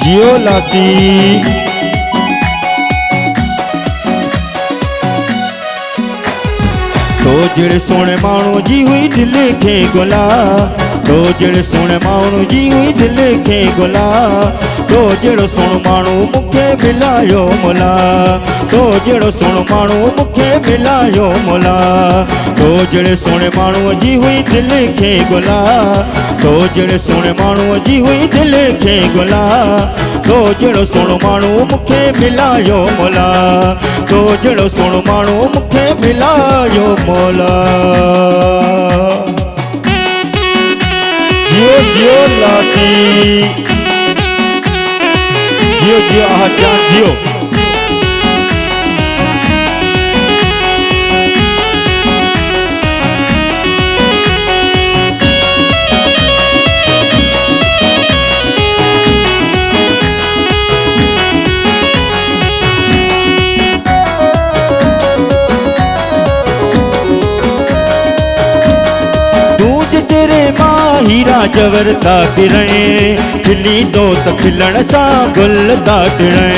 जियो लासी तो जड़े सोने माण्हू जी हुई दिल खे गुला तो जड़े सोने माण्हू जी हुई दिल खे गुला तो जड़ो सोण माण्हू मूंखे मिलायो मोला तो जड़ो सोण माण्हू मूंखे मिलायो मोला तो जड़े सोने माण्हू जी हुई दिल खे गुला तो जड़े सोने माण्हू जी हुई दिल खे गुला तो जड़ो सोण माण्हू मूंखे मिलायो मोला तो जड़ो सोण माण्हू मूंखे मिलायो मोला। जियो जियो लासी जियो जियो आह जान जियो तेरे मां हीरा जवरता तिरणे खिली तो खिलण सा गुल दाटणे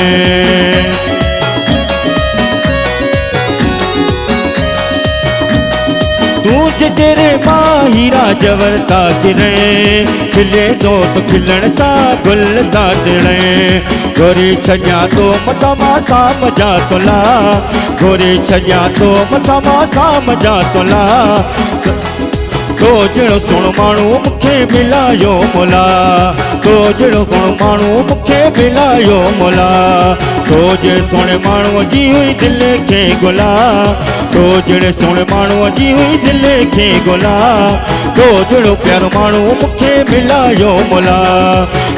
तूं तेरे मां हीरा जवरता तिरणे खिले तो खिलण सा गुल दाटणे गोरी छजा तो मथा मां साम जा तोला गोरी छजा तो मथा मां साम जा तोला तो जड़ो सोण माण्हू मूंखे मिलायो मोला तो जड़ो सोण माण्हू मूंखे मिलायो मोला तो जे सोणे माण्हू जी हुई दिल खे गुला तो जड़े सोणे माण्हू जी हुई दिल खे गुला तो जड़ो प्यारो माण्हू मूंखे मिलायो मोला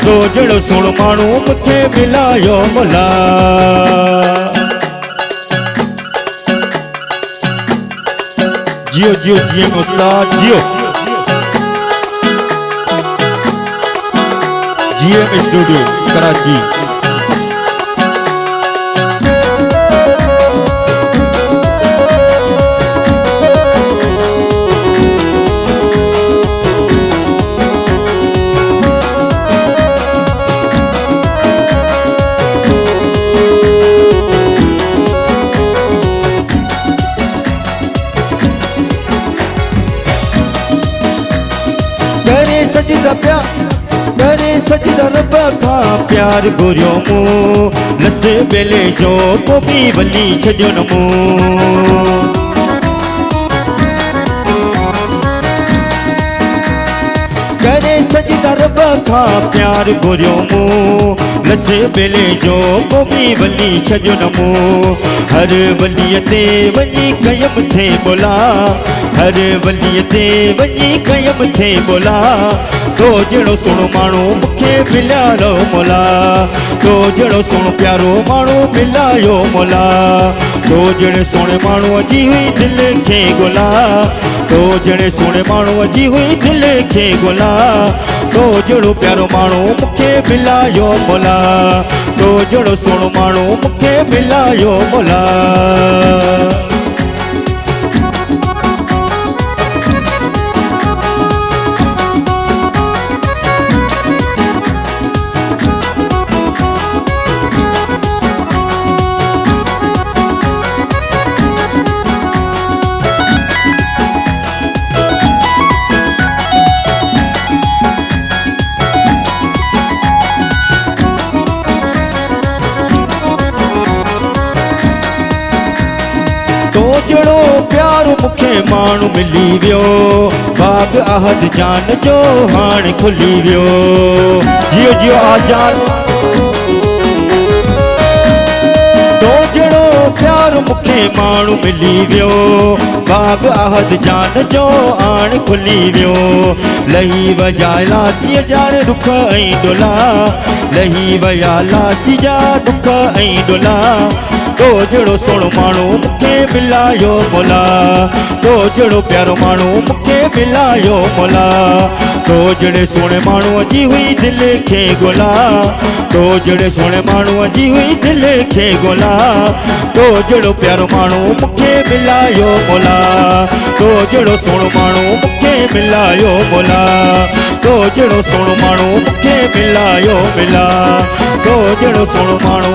तो जड़ो सोण माण्हू मूंखे मिलायो मोला। जियो जियो जियो उस्ताद जियो GM स्टूडियो कराची। करे सजदा प्या करे सजदा रब का प्यार घुरियो मूं लसे बेले जो को भी वली छॾियो न मूं करे सजदा रब का प्यार घुरियो मूं लसे बेले जो को भी वली छॾियो न मूं हर वलीअ ते वञी कयम थे बोला हर वलीअ ते वञी कयम थे बोला तो जड़ो सोण माण्हू मूंखे मिलायो मोला तो जड़ो सोण प्यारो माण्हू मिलायो मोला तो जड़े सोणे माण्हू जी हुई दिल खे गुला तो जड़े सोणे माण्हू जी हुई दिल खे गुला तो जड़ो प्यारो माण्हू मूंखे मिलायो मोला तो जड़ो सोण माण्हू मूंखे मिलायो मोला। तो जड़ो प्यारो मूंखे माण्हू मिली वियो बाग आहद जान जो हाणे खुली वियो। जियो जियो आजान तो जड़ो प्यारो मूंखे माण्हू मिली वियो बाग आहद जान जो हाणे खुली वियो लही वजा लासी जान दुख ऐं डोला लही वया लासी जा दुख ऐं डोला तो जड़ो सोण माण्हू मूंखे मिलायो मोला तो जड़ो प्यारो माण्हू मूंखे मिलायो मोला तो जड़े सोणे माण्हू जी हुई दिल खे गुला तो जड़े सोणे माण्हू जी हुई दिल खे गुला तो जड़ो प्यारो माण्हू मूंखे मिलायो मोला तो जड़ो सोण माण्हू मूंखे मिलायो मोला तो जड़ो सोण माण्हू मूंखे मिलायो मिला तो जड़ो सोणो माणो